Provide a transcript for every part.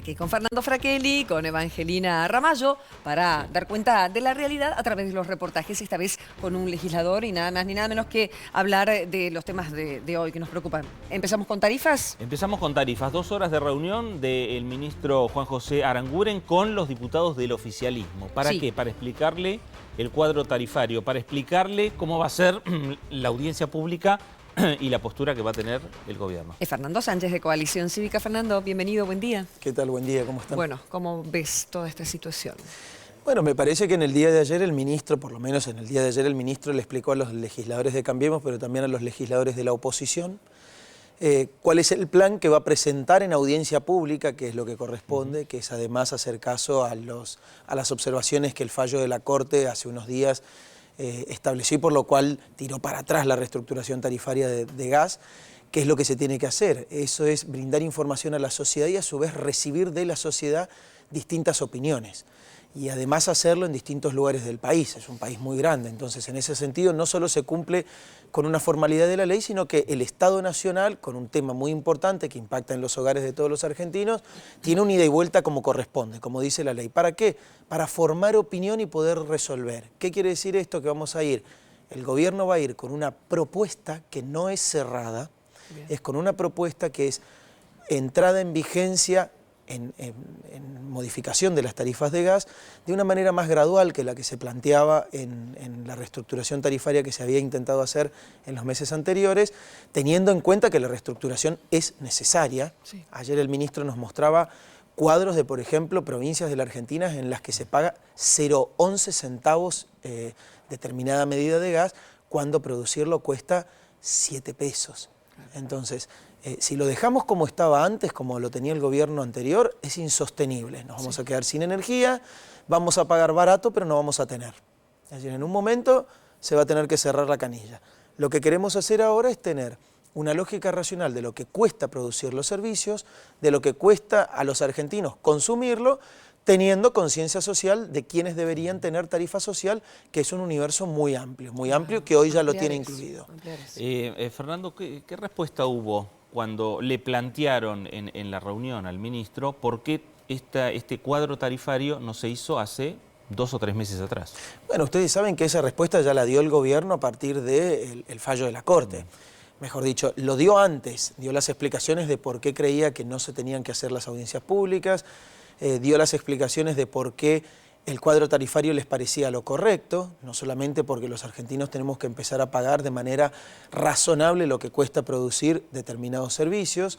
Aquí con Fernando Fraquelli, con Evangelina Ramallo, para dar cuenta de la realidad a través de los reportajes, esta vez con un legislador y nada más ni nada menos que hablar de los temas de hoy que nos preocupan. ¿Empezamos con tarifas? Empezamos con tarifas. 2 horas de reunión del ministro Juan José Aranguren con los diputados del oficialismo. ¿Para qué? Para explicarle el cuadro tarifario, para explicarle cómo va a ser la audiencia pública y la postura que va a tener el gobierno. Es Fernando Sánchez de Coalición Cívica. Fernando, bienvenido, buen día. ¿Qué tal? Buen día, ¿cómo están? Bueno, ¿cómo ves toda esta situación? Bueno, me parece que en el día de ayer el ministro, por lo menos en el día de ayer el ministro le explicó a los legisladores de Cambiemos, pero también a los legisladores de la oposición, cuál es el plan que va a presentar en audiencia pública, que es lo que corresponde, que es además hacer caso a las observaciones que el fallo de la Corte hace unos días estableció y por lo cual tiró para atrás la reestructuración tarifaria de gas. ¿Qué es lo que se tiene que hacer? Eso es brindar información a la sociedad y a su vez recibir de la sociedad distintas opiniones. Y además hacerlo en distintos lugares del país. Es un país muy grande, entonces en ese sentido no solo se cumple con una formalidad de la ley, sino que el Estado Nacional, con un tema muy importante que impacta en los hogares de todos los argentinos, tiene un ida y vuelta como corresponde, como dice la ley. ¿Para qué? Para formar opinión y poder resolver. ¿Qué quiere decir esto? Que vamos a ir, el gobierno va a ir con una propuesta que no es cerrada, es con una propuesta que es entrada en vigencia en modificación de las tarifas de gas de una manera más gradual que la que se planteaba en la reestructuración tarifaria que se había intentado hacer en los meses anteriores, teniendo en cuenta que la reestructuración es necesaria. Sí. Ayer el ministro nos mostraba cuadros de, por ejemplo, provincias de la Argentina en las que se paga 0,11 centavos determinada medida de gas, cuando producirlo cuesta 7 pesos. Entonces, si lo dejamos como estaba antes, como lo tenía el gobierno anterior, es insostenible. Nos vamos a quedar sin energía, vamos a pagar barato, pero no vamos a tener. Es decir, en un momento se va a tener que cerrar la canilla. Lo que queremos hacer ahora es tener una lógica racional de lo que cuesta producir los servicios, de lo que cuesta a los argentinos consumirlo, teniendo conciencia social de quienes deberían tener tarifa social, que es un universo muy amplio que hoy ya lo tiene incluido. Fernando, ¿qué respuesta hubo cuando le plantearon en la reunión al ministro por qué este cuadro tarifario no se hizo hace 2 o 3 meses atrás? Bueno, ustedes saben que esa respuesta ya la dio el gobierno a partir del fallo de la Corte. Mejor dicho, lo dio antes, dio las explicaciones de por qué creía que no se tenían que hacer las audiencias públicas, dio las explicaciones de por qué el cuadro tarifario les parecía lo correcto, no solamente porque los argentinos tenemos que empezar a pagar de manera razonable lo que cuesta producir determinados servicios,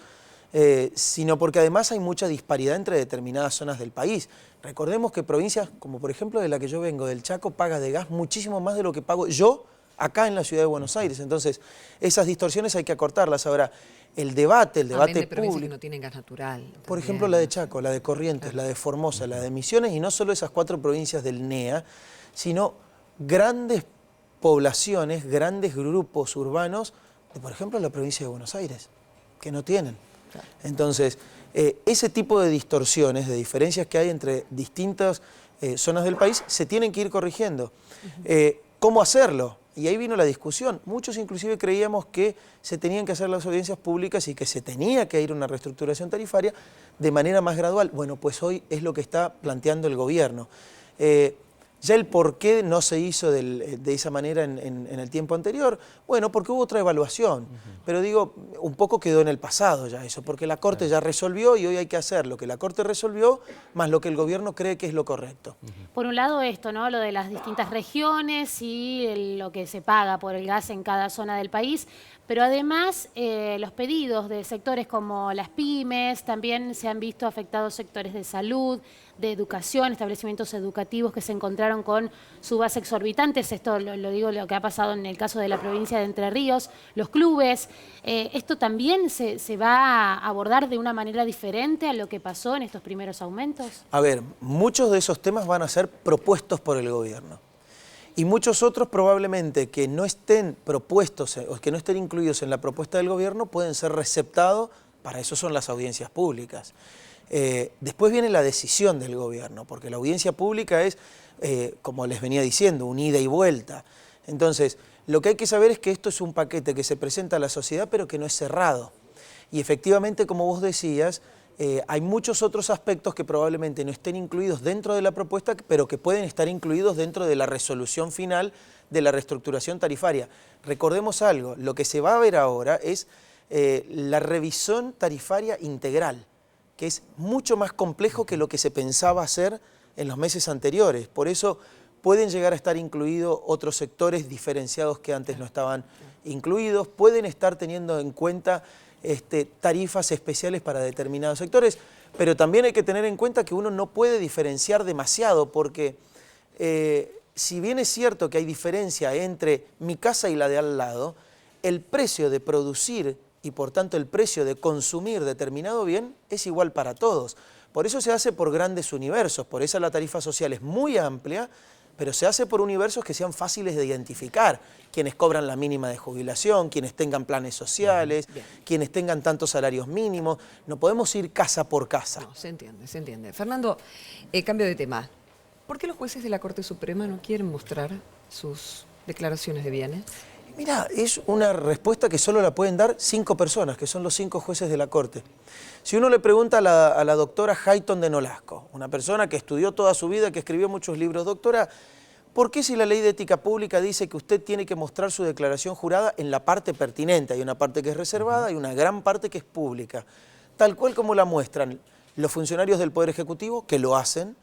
sino porque además hay mucha disparidad entre determinadas zonas del país. Recordemos que provincias como por ejemplo de la que yo vengo, del Chaco, paga de gas muchísimo más de lo que pago yo acá en la ciudad de Buenos Aires. Entonces, esas distorsiones hay que acortarlas. Ahora, el debate de público, que no tienen gas natural. Por ejemplo, la de Chaco, la de Corrientes, claro, la de Formosa, la de Misiones, y no solo esas 4 provincias del NEA, sino grandes poblaciones, grandes grupos urbanos, de, por ejemplo, la provincia de Buenos Aires, que no tienen. Claro. Entonces, ese tipo de distorsiones, de diferencias que hay entre distintas zonas del país, se tienen que ir corrigiendo. ¿Cómo hacerlo? Y ahí vino la discusión. Muchos inclusive creíamos que se tenían que hacer las audiencias públicas y que se tenía que ir a una reestructuración tarifaria de manera más gradual. Bueno, pues hoy es lo que está planteando el gobierno. Ya el por qué no se hizo de esa manera en el tiempo anterior, bueno, porque hubo otra evaluación. Pero digo, un poco quedó en el pasado ya eso, porque la Corte ya resolvió y hoy hay que hacer lo que la Corte resolvió más lo que el gobierno cree que es lo correcto. Por un lado esto, ¿no? Lo de las distintas regiones y lo que se paga por el gas en cada zona del país, pero además los pedidos de sectores como las pymes, también se han visto afectados sectores de salud, de educación, establecimientos educativos que se encontraron con subas exorbitantes. Esto lo digo, lo que ha pasado en el caso de la provincia de Entre Ríos, los clubes. ¿Esto también se va a abordar de una manera diferente a lo que pasó en estos primeros aumentos? A ver, muchos de esos temas van a ser propuestos por el gobierno. Y muchos otros probablemente que no estén propuestos o que no estén incluidos en la propuesta del gobierno pueden ser receptados, para eso son las audiencias públicas. Después viene la decisión del gobierno, porque la audiencia pública es, como les venía diciendo, un ida y vuelta. Entonces, lo que hay que saber es que esto es un paquete que se presenta a la sociedad, pero que no es cerrado. Y efectivamente, como vos decías, hay muchos otros aspectos que probablemente no estén incluidos dentro de la propuesta, pero que pueden estar incluidos dentro de la resolución final de la reestructuración tarifaria. Recordemos algo, lo que se va a ver ahora es la revisión tarifaria integral, que es mucho más complejo que lo que se pensaba hacer en los meses anteriores. Por eso pueden llegar a estar incluidos otros sectores diferenciados que antes no estaban incluidos, pueden estar teniendo en cuenta tarifas especiales para determinados sectores, pero también hay que tener en cuenta que uno no puede diferenciar demasiado porque si bien es cierto que hay diferencia entre mi casa y la de al lado, el precio de producir y por tanto el precio de consumir determinado bien es igual para todos. Por eso se hace por grandes universos, por eso la tarifa social es muy amplia, pero se hace por universos que sean fáciles de identificar. Quienes cobran la mínima de jubilación, quienes tengan planes sociales, quienes tengan tantos salarios mínimos. No podemos ir casa por casa. No, se entiende, se entiende. Fernando, cambio de tema. ¿Por qué los jueces de la Corte Suprema no quieren mostrar sus declaraciones de bienes? Mira, es una respuesta que solo la pueden dar 5 personas, que son los 5 jueces de la Corte. Si uno le pregunta a la doctora Hayton de Nolasco, una persona que estudió toda su vida, que escribió muchos libros, doctora, ¿por qué si la ley de ética pública dice que usted tiene que mostrar su declaración jurada en la parte pertinente? Hay una parte que es reservada y una gran parte que es pública. Tal cual como la muestran los funcionarios del Poder Ejecutivo, que lo hacen,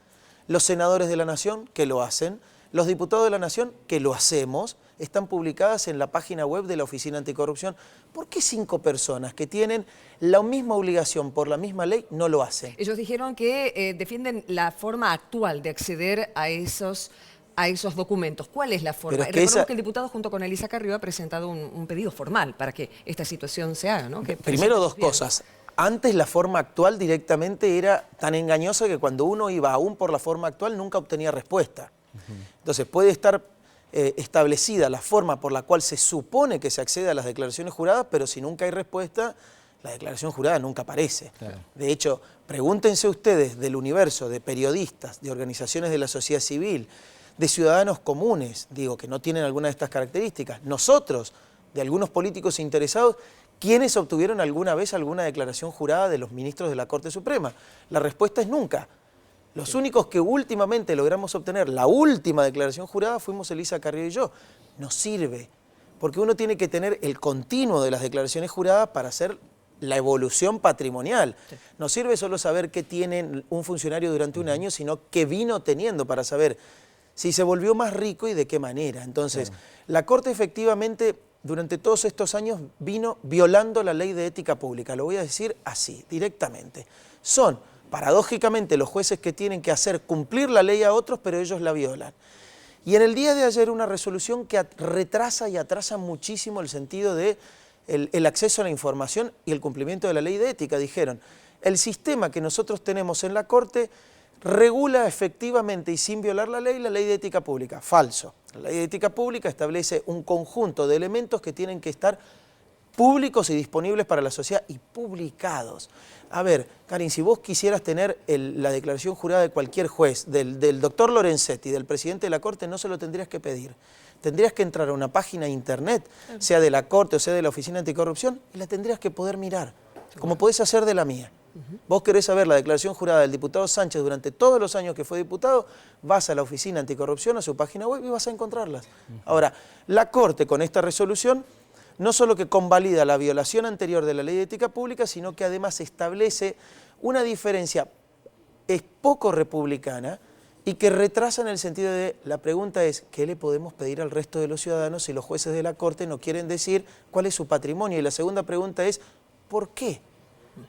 los senadores de la Nación, que lo hacen, los diputados de la Nación, que lo hacemos, están publicadas en la página web de la Oficina Anticorrupción. ¿Por qué 5 personas que tienen la misma obligación por la misma ley no lo hacen? Ellos dijeron que defienden la forma actual de acceder a esos documentos. ¿Cuál es la forma? Recordemos que el diputado junto con Elisa Carrió ha presentado un pedido formal para que esta situación se haga, ¿no? Primero 2 cosas. Antes la forma actual directamente era tan engañosa que cuando uno iba aún por la forma actual nunca obtenía respuesta. Entonces puede estar establecida la forma por la cual se supone que se accede a las declaraciones juradas, pero si nunca hay respuesta, la declaración jurada nunca aparece. Claro. De hecho, pregúntense ustedes del universo de periodistas, de organizaciones de la sociedad civil, de ciudadanos comunes, digo, que no tienen alguna de estas características, nosotros, de algunos políticos interesados, ¿quiénes obtuvieron alguna vez alguna declaración jurada de los ministros de la Corte Suprema? La respuesta es nunca. Los únicos que últimamente logramos obtener la última declaración jurada fuimos Elisa Carrió y yo. Nos sirve, porque uno tiene que tener el continuo de las declaraciones juradas para hacer la evolución patrimonial. No sirve solo saber qué tiene un funcionario durante un año, sino qué vino teniendo para saber si se volvió más rico y de qué manera. Entonces, la Corte efectivamente durante todos estos años vino violando la ley de ética pública. Lo voy a decir así, directamente. Son paradójicamente los jueces que tienen que hacer cumplir la ley a otros, pero ellos la violan. Y en el día de ayer una resolución que retrasa y atrasa muchísimo el sentido de el acceso a la información y el cumplimiento de la ley de ética. Dijeron, el sistema que nosotros tenemos en la Corte regula efectivamente y sin violar la ley de ética pública. Falso. La ley de ética pública establece un conjunto de elementos que tienen que estar públicos y disponibles para la sociedad y publicados. A ver, Karin, si vos quisieras tener la declaración jurada de cualquier juez, del doctor Lorenzetti, del presidente de la Corte, no se lo tendrías que pedir. Tendrías que entrar a una página de internet, sea de la Corte o sea de la Oficina Anticorrupción, y la tendrías que poder mirar, como podés hacer de la mía. Vos querés saber la declaración jurada del diputado Sánchez durante todos los años que fue diputado, vas a la Oficina Anticorrupción, a su página web y vas a encontrarlas. Ahora, la Corte con esta resolución no solo que convalida la violación anterior de la ley de ética pública, sino que además establece una diferencia poco republicana y que retrasa en el sentido de, la pregunta es, ¿qué le podemos pedir al resto de los ciudadanos si los jueces de la Corte no quieren decir cuál es su patrimonio? Y la segunda pregunta es, ¿por qué?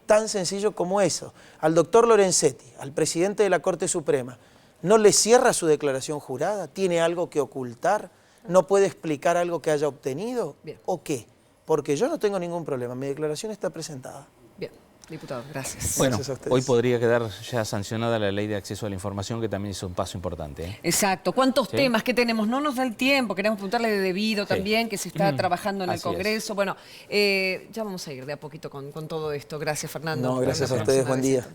Tan sencillo como eso. Al doctor Lorenzetti, al presidente de la Corte Suprema, ¿no le cierra su declaración jurada? ¿Tiene algo que ocultar? ¿No puede explicar algo que haya obtenido? Bien. ¿O qué? Porque yo no tengo ningún problema, mi declaración está presentada. Bien, diputado, gracias. Bueno, gracias hoy podría quedar ya sancionada la ley de acceso a la información, que también es un paso importante, ¿eh? Exacto. ¿Cuántos temas que tenemos? No nos da el tiempo, queremos preguntarle de debido también, que se está trabajando en el Congreso. Bueno, ya vamos a ir de a poquito con todo esto. Gracias, Fernando. No, gracias a ustedes, buen día.